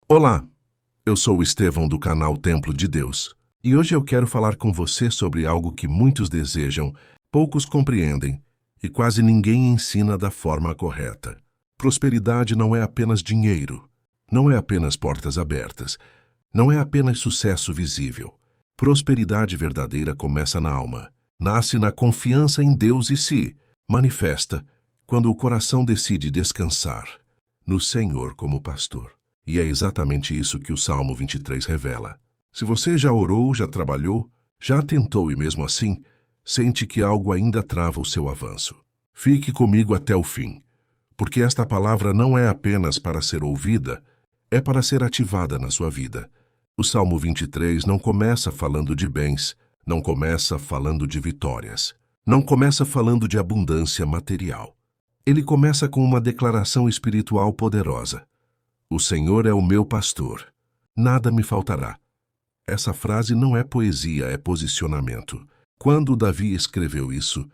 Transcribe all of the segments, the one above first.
Olá, eu sou o Estevão do canal Templo de Deus e hoje eu quero falar com você sobre algo que muitos desejam, poucos compreendem e quase ninguém ensina da forma correta. Prosperidade não é apenas dinheiro, não é apenas portas abertas, não é apenas sucesso visível. Prosperidade verdadeira começa na alma, nasce na confiança em Deus e se manifesta quando o coração decide descansar no Senhor como pastor. E é exatamente isso que o Salmo 23 revela. Se você já orou, já trabalhou, já tentou e mesmo assim, sente que algo ainda trava o seu avanço. Fique comigo até o fim, porque esta palavra não é apenas para ser ouvida, é para ser ativada na sua vida. O Salmo 23 não começa falando de bens, não começa falando de vitórias, não começa falando de abundância material. Ele começa com uma declaração espiritual poderosa. O Senhor é o meu pastor, nada me faltará. Essa frase não é poesia, é posicionamento. Quando Davi escreveu isso,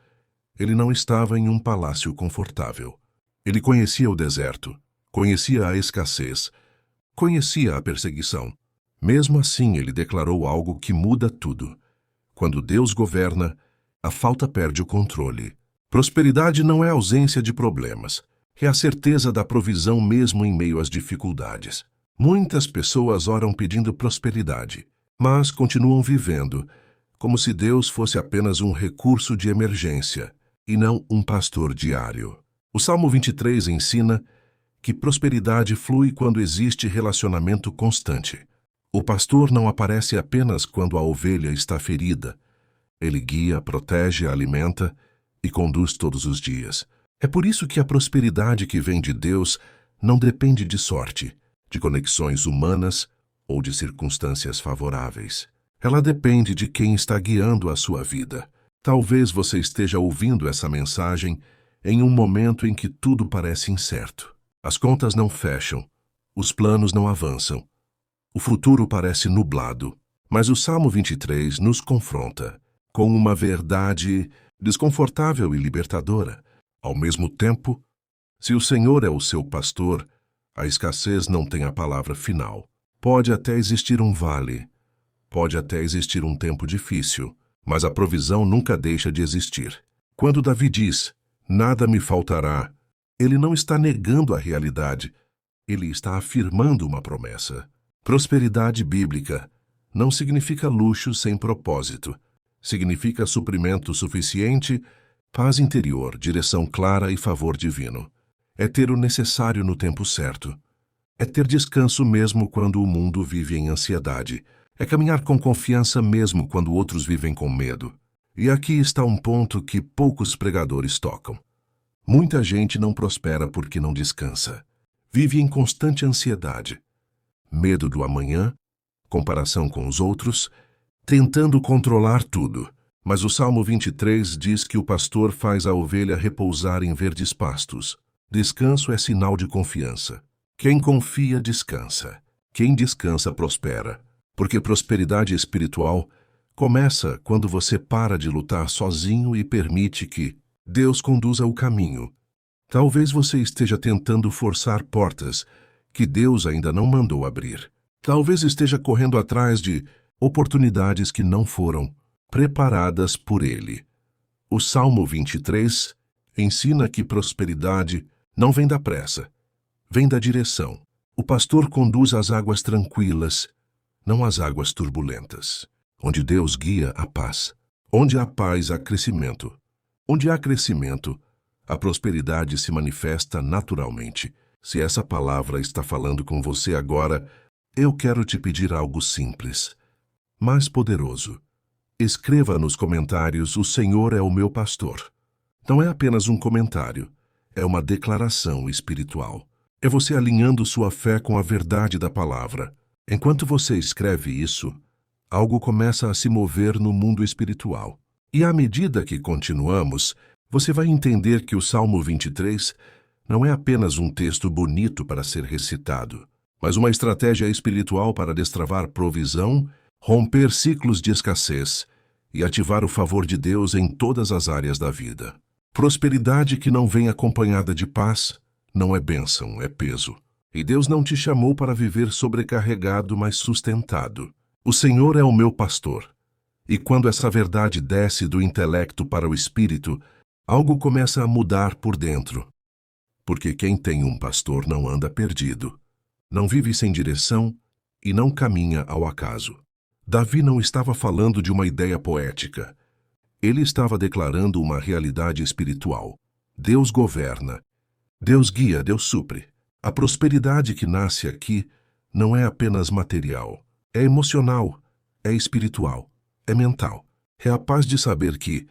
ele não estava em um palácio confortável. Ele conhecia o deserto, conhecia a escassez, conhecia a perseguição. Mesmo assim, ele declarou algo que muda tudo. Quando Deus governa, a falta perde o controle. Prosperidade não é ausência de problemas. É a certeza da provisão mesmo em meio às dificuldades. Muitas pessoas oram pedindo prosperidade, mas continuam vivendo como se Deus fosse apenas um recurso de emergência e não um pastor diário. O Salmo 23 ensina que prosperidade flui quando existe relacionamento constante. O pastor não aparece apenas quando a ovelha está ferida. Ele guia, protege, alimenta e conduz todos os dias. É por isso que a prosperidade que vem de Deus não depende de sorte, de conexões humanas ou de circunstâncias favoráveis. Ela depende de quem está guiando a sua vida. Talvez você esteja ouvindo essa mensagem em um momento em que tudo parece incerto. As contas não fecham, os planos não avançam, o futuro parece nublado. Mas o Salmo 23 nos confronta com uma verdade desconfortável e libertadora. Ao mesmo tempo, se o Senhor é o seu pastor, a escassez não tem a palavra final. Pode até existir um vale, pode até existir um tempo difícil, mas a provisão nunca deixa de existir. Quando Davi diz, nada me faltará, ele não está negando a realidade, ele está afirmando uma promessa. Prosperidade bíblica não significa luxo sem propósito, significa suprimento suficiente, paz interior, direção clara e favor divino. É ter o necessário no tempo certo. É ter descanso mesmo quando o mundo vive em ansiedade. É caminhar com confiança mesmo quando outros vivem com medo. E aqui está um ponto que poucos pregadores tocam. Muita gente não prospera porque não descansa. Vive em constante ansiedade. Medo do amanhã, comparação com os outros, tentando controlar tudo. Mas o Salmo 23 diz que o pastor faz a ovelha repousar em verdes pastos. Descanso é sinal de confiança. Quem confia, descansa. Quem descansa, prospera. Porque prosperidade espiritual começa quando você para de lutar sozinho e permite que Deus conduza o caminho. Talvez você esteja tentando forçar portas que Deus ainda não mandou abrir. Talvez esteja correndo atrás de oportunidades que não foram preparadas por ele. O Salmo 23 ensina que prosperidade não vem da pressa, vem da direção. O pastor conduz as águas tranquilas, não as águas turbulentas. Onde Deus guia a paz. Onde há paz, há crescimento. Onde há crescimento, a prosperidade se manifesta naturalmente. Se essa palavra está falando com você agora, eu quero te pedir algo simples, mas poderoso. Escreva nos comentários, o Senhor é o meu pastor. Não é apenas um comentário, é uma declaração espiritual. É você alinhando sua fé com a verdade da palavra. Enquanto você escreve isso, algo começa a se mover no mundo espiritual. E à medida que continuamos, você vai entender que o Salmo 23 não é apenas um texto bonito para ser recitado, mas uma estratégia espiritual para destravar provisão, romper ciclos de escassez e ativar o favor de Deus em todas as áreas da vida. Prosperidade que não vem acompanhada de paz não é bênção, é peso. E Deus não te chamou para viver sobrecarregado, mas sustentado. O Senhor é o meu pastor. E quando essa verdade desce do intelecto para o espírito, algo começa a mudar por dentro. Porque quem tem um pastor não anda perdido, não vive sem direção e não caminha ao acaso. Davi não estava falando de uma ideia poética. Ele estava declarando uma realidade espiritual. Deus governa, Deus guia, Deus supre. A prosperidade que nasce aqui não é apenas material, é emocional, é espiritual, é mental. É a paz de saber que,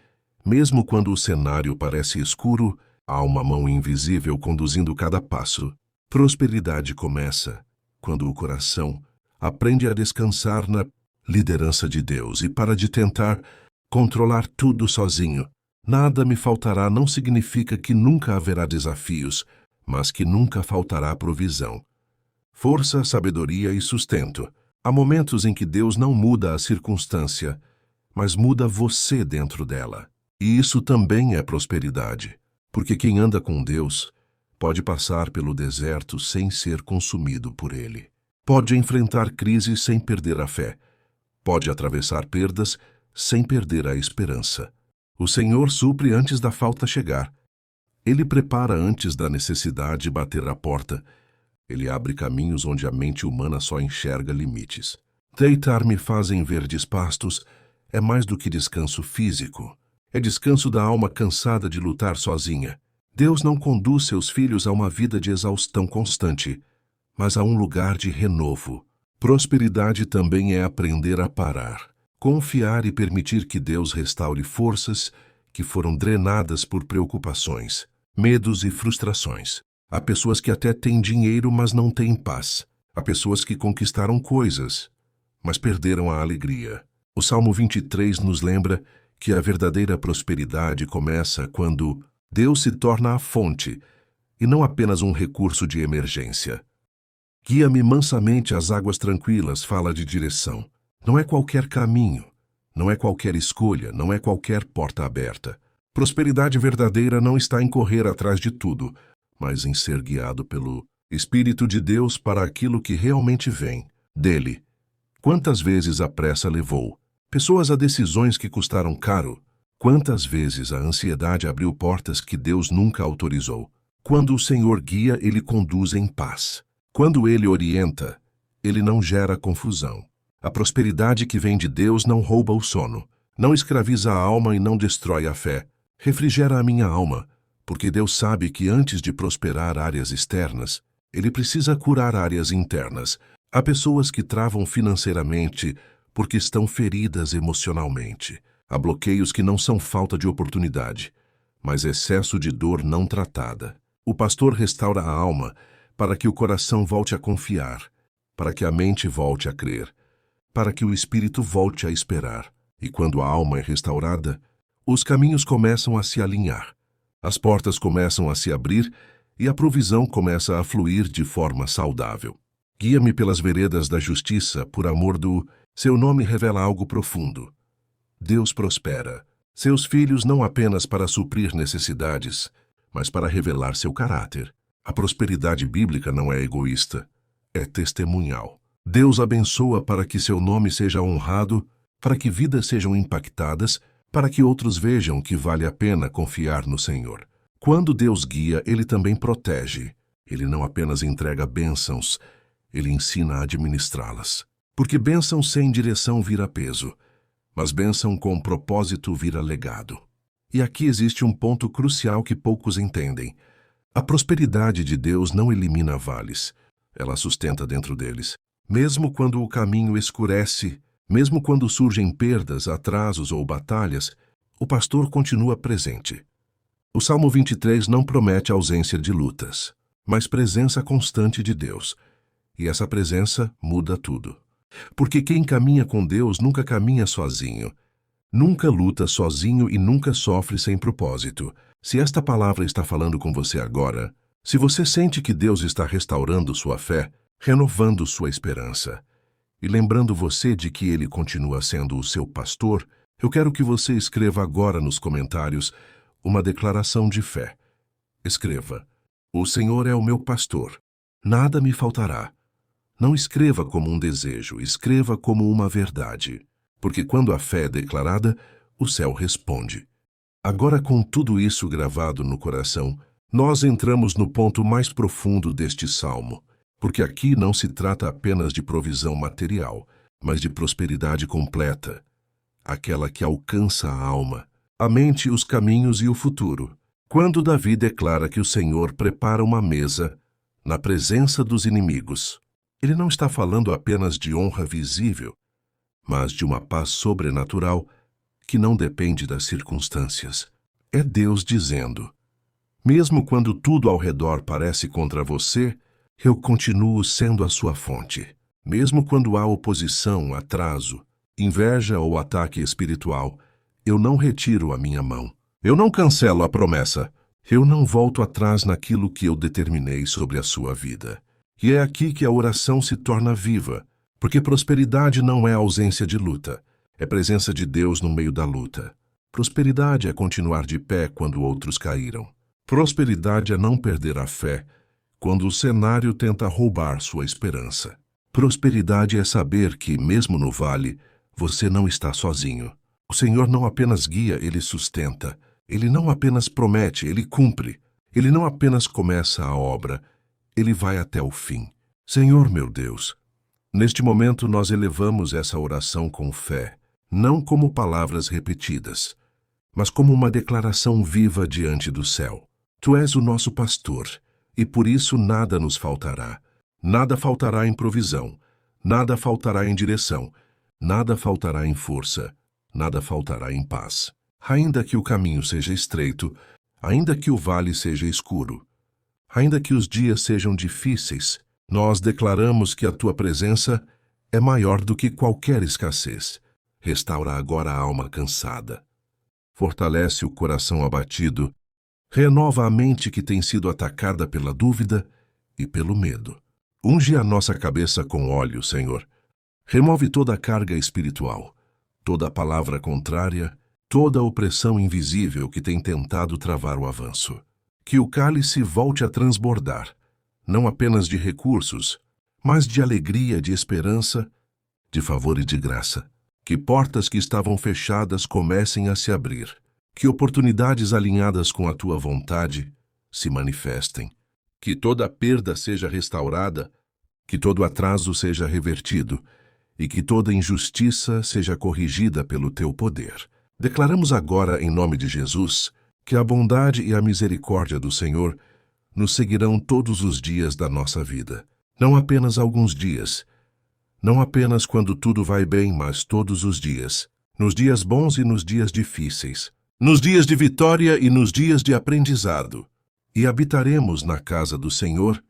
mesmo quando o cenário parece escuro, há uma mão invisível conduzindo cada passo. Prosperidade começa quando o coração aprende a descansar na liderança de Deus e para de tentar controlar tudo sozinho. Nada me faltará não significa que nunca haverá desafios, mas que nunca faltará provisão. Força, sabedoria e sustento. Há momentos em que Deus não muda a circunstância, mas muda você dentro dela. E isso também é prosperidade, porque quem anda com Deus pode passar pelo deserto sem ser consumido por ele. Pode enfrentar crises sem perder a fé. Pode atravessar perdas sem perder a esperança. O Senhor supre antes da falta chegar. Ele prepara antes da necessidade bater à porta. Ele abre caminhos onde a mente humana só enxerga limites. Deitar-me faz em verdes pastos é mais do que descanso físico. É descanso da alma cansada de lutar sozinha. Deus não conduz seus filhos a uma vida de exaustão constante, mas a um lugar de renovo. Prosperidade também é aprender a parar, confiar e permitir que Deus restaure forças que foram drenadas por preocupações, medos e frustrações. Há pessoas que até têm dinheiro, mas não têm paz. Há pessoas que conquistaram coisas, mas perderam a alegria. O Salmo 23 nos lembra que a verdadeira prosperidade começa quando Deus se torna a fonte e não apenas um recurso de emergência. Guia-me mansamente às águas tranquilas, fala de direção. Não é qualquer caminho, não é qualquer escolha, não é qualquer porta aberta. Prosperidade verdadeira não está em correr atrás de tudo, mas em ser guiado pelo Espírito de Deus para aquilo que realmente vem dele. Quantas vezes a pressa levou pessoas a decisões que custaram caro? Quantas vezes a ansiedade abriu portas que Deus nunca autorizou? Quando o Senhor guia, ele conduz em paz. Quando ele orienta, ele não gera confusão. A prosperidade que vem de Deus não rouba o sono, não escraviza a alma e não destrói a fé. Refrigera a minha alma, porque Deus sabe que antes de prosperar áreas externas, ele precisa curar áreas internas. Há pessoas que travam financeiramente porque estão feridas emocionalmente. Há bloqueios que não são falta de oportunidade, mas excesso de dor não tratada. O pastor restaura a alma para que o coração volte a confiar, para que a mente volte a crer, para que o espírito volte a esperar. E quando a alma é restaurada, os caminhos começam a se alinhar, as portas começam a se abrir e a provisão começa a fluir de forma saudável. Guia-me pelas veredas da justiça, por amor do seu nome revela algo profundo. Deus prospera seus filhos não apenas para suprir necessidades, mas para revelar seu caráter. A prosperidade bíblica não é egoísta, é testemunhal. Deus abençoa para que seu nome seja honrado, para que vidas sejam impactadas, para que outros vejam que vale a pena confiar no Senhor. Quando Deus guia, ele também protege. Ele não apenas entrega bênçãos, ele ensina a administrá-las. Porque bênção sem direção vira peso, mas bênção com propósito vira legado. E aqui existe um ponto crucial que poucos entendem. A prosperidade de Deus não elimina vales, ela sustenta dentro deles. Mesmo quando o caminho escurece, mesmo quando surgem perdas, atrasos ou batalhas, o pastor continua presente. O Salmo 23 não promete ausência de lutas, mas presença constante de Deus. E essa presença muda tudo. Porque quem caminha com Deus nunca caminha sozinho, nunca luta sozinho e nunca sofre sem propósito. Se esta palavra está falando com você agora, se você sente que Deus está restaurando sua fé, renovando sua esperança, e lembrando você de que Ele continua sendo o seu pastor, eu quero que você escreva agora nos comentários uma declaração de fé. Escreva: O Senhor é o meu pastor, Nada me faltará. Não escreva como um desejo, escreva como uma verdade. Porque quando a fé é declarada, o céu responde. Agora, com tudo isso gravado no coração, nós entramos no ponto mais profundo deste salmo, porque aqui não se trata apenas de provisão material, mas de prosperidade completa, aquela que alcança a alma, a mente, os caminhos e o futuro. Quando Davi declara que o Senhor prepara uma mesa na presença dos inimigos, ele não está falando apenas de honra visível, mas de uma paz sobrenatural que não depende das circunstâncias. É Deus dizendo: mesmo quando tudo ao redor parece contra você, eu continuo sendo a sua fonte. Mesmo quando há oposição, atraso, inveja ou ataque espiritual, eu não retiro a minha mão. Eu não cancelo a promessa. Eu não volto atrás naquilo que eu determinei sobre a sua vida. E é aqui que a oração se torna viva, porque prosperidade não é ausência de luta, é presença de Deus no meio da luta. Prosperidade é continuar de pé quando outros caíram. Prosperidade é não perder a fé quando o cenário tenta roubar sua esperança. Prosperidade é saber que, mesmo no vale, você não está sozinho. O Senhor não apenas guia, Ele sustenta. Ele não apenas promete, Ele cumpre. Ele não apenas começa a obra, Ele vai até o fim. Senhor meu Deus, neste momento nós elevamos essa oração com fé, não como palavras repetidas, mas como uma declaração viva diante do céu. Tu és o nosso pastor, e por isso nada nos faltará. Nada faltará em provisão, nada faltará em direção, nada faltará em força, nada faltará em paz. Ainda que o caminho seja estreito, ainda que o vale seja escuro, ainda que os dias sejam difíceis, nós declaramos que a tua presença é maior do que qualquer escassez. Restaura agora a alma cansada. Fortalece o coração abatido. Renova a mente que tem sido atacada pela dúvida e pelo medo. Unge a nossa cabeça com óleo, Senhor. Remove toda a carga espiritual, toda a palavra contrária, toda a opressão invisível que tem tentado travar o avanço. Que o cálice volte a transbordar, não apenas de recursos, mas de alegria, de esperança, de favor e de graça. Que portas que estavam fechadas comecem a se abrir. Que oportunidades alinhadas com a tua vontade se manifestem. Que toda perda seja restaurada, que todo atraso seja revertido e que toda injustiça seja corrigida pelo teu poder. Declaramos agora, em nome de Jesus, que a bondade e a misericórdia do Senhor nos seguirão todos os dias da nossa vida. Não apenas alguns dias, não apenas quando tudo vai bem, mas todos os dias. Nos dias bons e nos dias difíceis. Nos dias de vitória e nos dias de aprendizado. E habitaremos na casa do Senhor,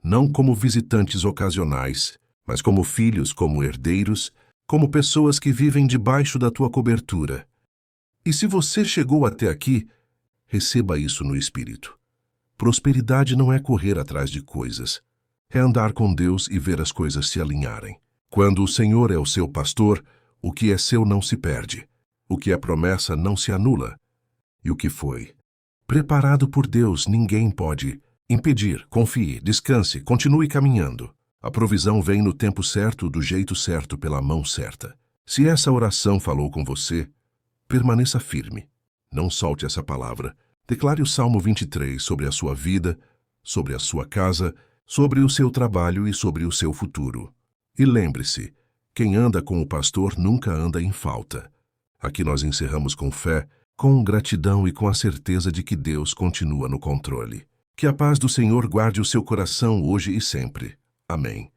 não como visitantes ocasionais, mas como filhos, como herdeiros, como pessoas que vivem debaixo da tua cobertura. E se você chegou até aqui, receba isso no Espírito. Prosperidade não é correr atrás de coisas, é andar com Deus e ver as coisas se alinharem. Quando o Senhor é o seu pastor, o que é seu não se perde, o que é promessa não se anula, e o que foi preparado por Deus ninguém pode impedir. Confie, descanse, continue caminhando. A provisão vem no tempo certo, do jeito certo, pela mão certa. Se essa oração falou com você, permaneça firme. Não solte essa palavra. Declare o Salmo 23 sobre a sua vida, sobre a sua casa, sobre o seu trabalho e sobre o seu futuro. E lembre-se, quem anda com o pastor nunca anda em falta. Aqui nós encerramos com fé, com gratidão e com a certeza de que Deus continua no controle. Que a paz do Senhor guarde o seu coração hoje e sempre. Amém.